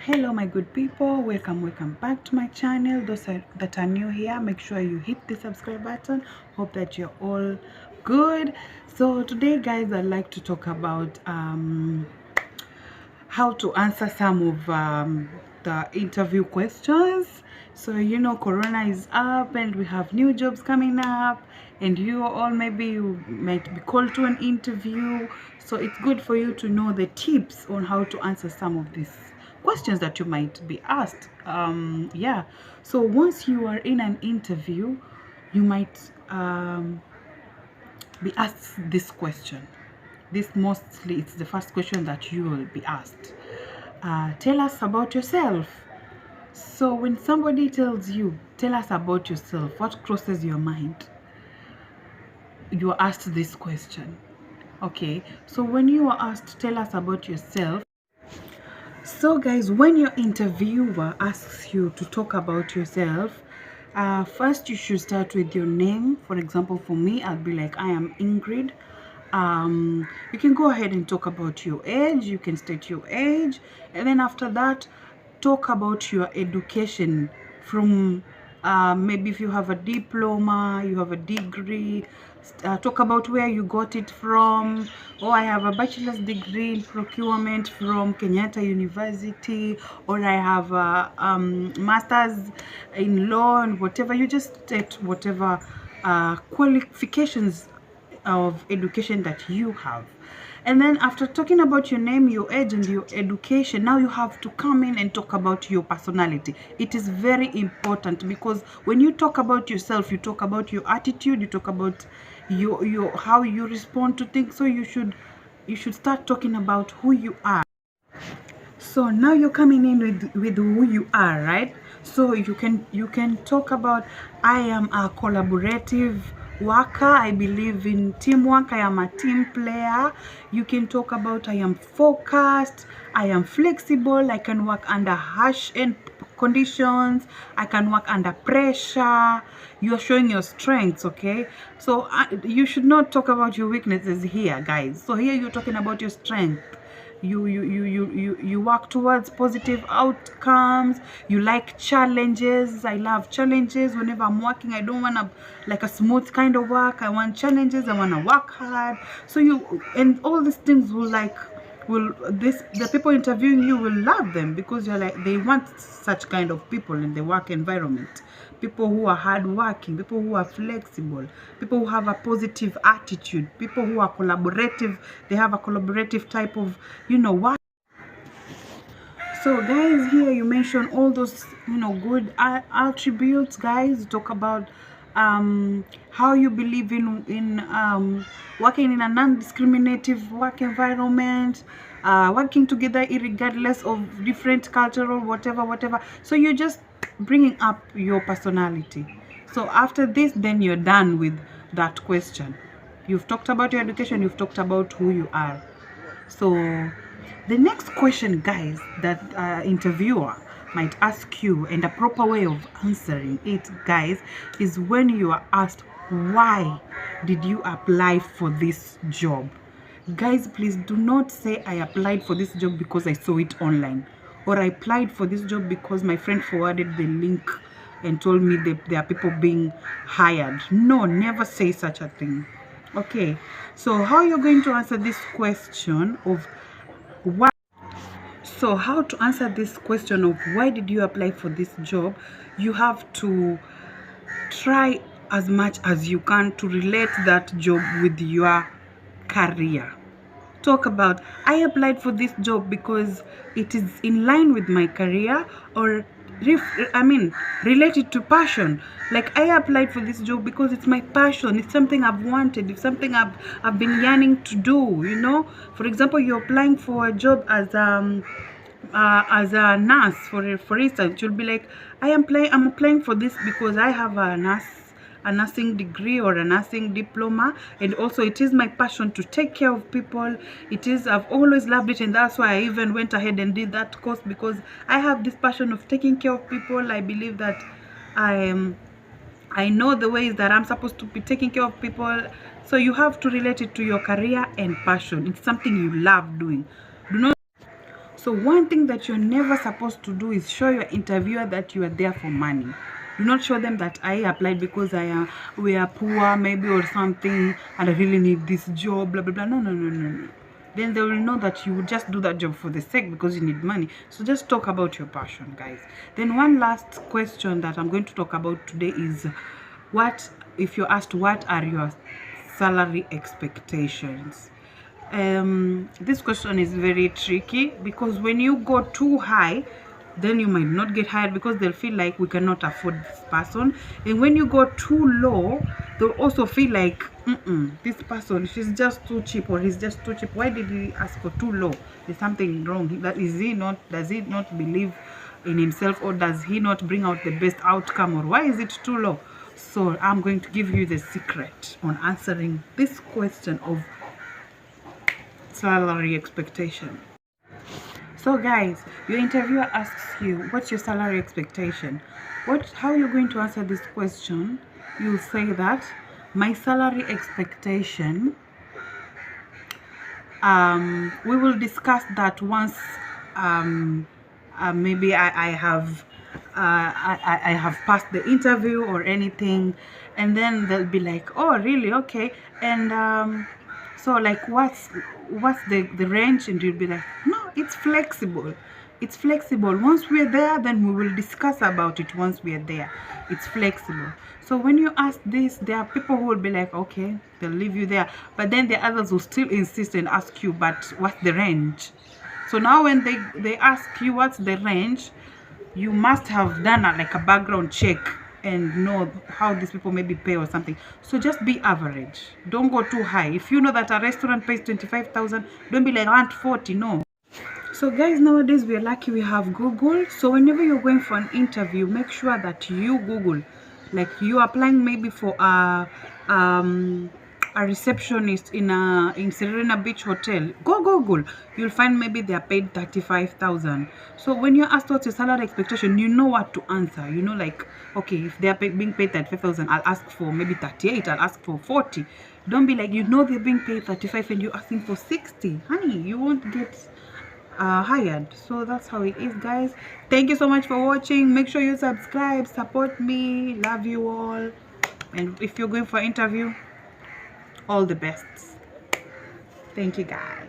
Hello my good people, welcome back to my channel. Those that are new here, make sure you hit the subscribe button. Hope that you're all good. So today guys, I'd like to talk about how to answer some of the interview questions. So corona is up and we have new jobs coming up, and you all maybe you might be called to an interview, so it's good for you to know the tips on how to answer some of these questions that you might be asked. Yeah, so once you are in an interview, you might be asked this question. This mostly it's the first question that you will be asked. Tell us about yourself. So when somebody tells you, tell us about yourself, what crosses your mind? You are asked this question. Okay, so when you are asked, tell us about yourself. So guys, when your interviewer asks you to talk about yourself, first you should start with your name. For example, for me, I'll be like, I am Ingrid. You can go ahead and talk about your age. You can state your age, and then after that, talk about your education from maybe if you have a diploma, you have a degree, talk about where you got it from. Or I have a bachelor's degree in procurement from Kenyatta University, or I have a master's in law, and whatever. You just state whatever qualifications of education that you have. And then after talking about your name, your age, and your education, now you have to come in and talk about your personality. It is very important, because when you talk about yourself, you talk about your attitude, you talk about your how you respond to things. So you should start talking about who you are. So now you're coming in with who you are, right? So you can talk about, I am a collaborative worker, I believe in teamwork, I am a team player. You can talk about, I am focused, I am flexible, I can work under harsh conditions, I can work under pressure. You're showing your strengths. Okay, so you should not talk about your weaknesses here, guys. So here you're talking about your strength. You work towards positive outcomes. You like challenges. I love challenges. Whenever I'm working, I don't want to like a smooth kind of work. I want challenges. I want to work hard. So and all these things the people interviewing you will love them, because you're like, they want such kind of people in the work environment. People who are hardworking, people who are flexible, people who have a positive attitude, people who are collaborative. They have a collaborative type of, work. So guys, here you mention all those, good attributes. Guys, talk about how you believe in working in a non-discriminative work environment, working together regardless of different cultural whatever. So you're just bringing up your personality. So after this, then you're done with that question. You've talked about your education, you've talked about who you are. So the next question, guys, that interviewer might ask you, and a proper way of answering it, guys, is when you are asked, why did you apply for this job? Guys, please do not say, I applied for this job because I saw it online, or I applied for this job because my friend forwarded the link and told me that there are people being hired. No, never say such a thing. Okay, so how you're going to answer this question of why? So how to answer this question of why did you apply for this job? You have to try as much as you can to relate that job with your career. Talk about, I applied for this job because it is in line with my career, or related to passion. Like, I applied for this job because it's my passion. It's something I've wanted. It's something I've been yearning to do. For example, you're applying for a job as a nurse, for instance. You'll be like, I'm applying for this because I have a nursing degree or a nursing diploma, and also it is my passion to take care of people. I've always loved it, and that's why I even went ahead and did that course, because I have this passion of taking care of people. I believe that I know the ways that I'm supposed to be taking care of people. So you have to relate it to your career and passion. It's something you love doing. Do not So one thing that you're never supposed to do is show your interviewer that you are there for money. Do not show them that I applied because we are poor maybe or something and I really need this job, blah blah blah. No, no, no, no, no. Then they will know that you just do that job for the sake because you need money. So just talk about your passion, guys. Then one last question that I'm going to talk about today is, what if you're asked what are your salary expectations? This question is very tricky because when you go too high, then you might not get hired because they'll feel like we cannot afford this person. And when you go too low, they'll also feel like this person, she's just too cheap or he's just too cheap. Why did he ask for too low? There's something wrong. That is he not, does he not believe in himself, or does he not bring out the best outcome, or why is it too low? So I'm going to give you the secret on answering this question of salary expectation. So guys, your interviewer asks you, what's your salary expectation? How you're going to answer this question? You'll say that my salary expectation, we will discuss that once maybe I have passed the interview or anything. And then they'll be like, oh really, okay. And so like what's the range? And you'll be like, no, it's flexible. It's flexible. Once we're there, then we will discuss about it. Once we're there, it's flexible. So when you ask this, there are people who will be like, okay, they'll leave you there. But then the others will still insist and ask you, but what's the range? So now when they ask you what's the range, you must have done like a background check and know how these people maybe pay or something. So just be average. Don't go too high. If you know that a restaurant pays 25,000, don't be like, I want 40. No. So guys, nowadays we are lucky we have Google. So whenever you're going for an interview, make sure that you Google. Like you applying maybe for a receptionist in Serena Beach Hotel, go Google. You'll find maybe they are paid 35,000. So when you're asked what's your salary expectation, you know what to answer. You know, like, okay, if they are being paid 35,000, I'll ask for maybe 38. I'll ask for 40. Don't be like, you know they're being paid 35 and you're asking for 60. Honey, you won't get hired. So that's how it is, guys. Thank you so much for watching. Make sure you subscribe, support me. Love you all. And if you're going for an interview, all the best. Thank you, guys.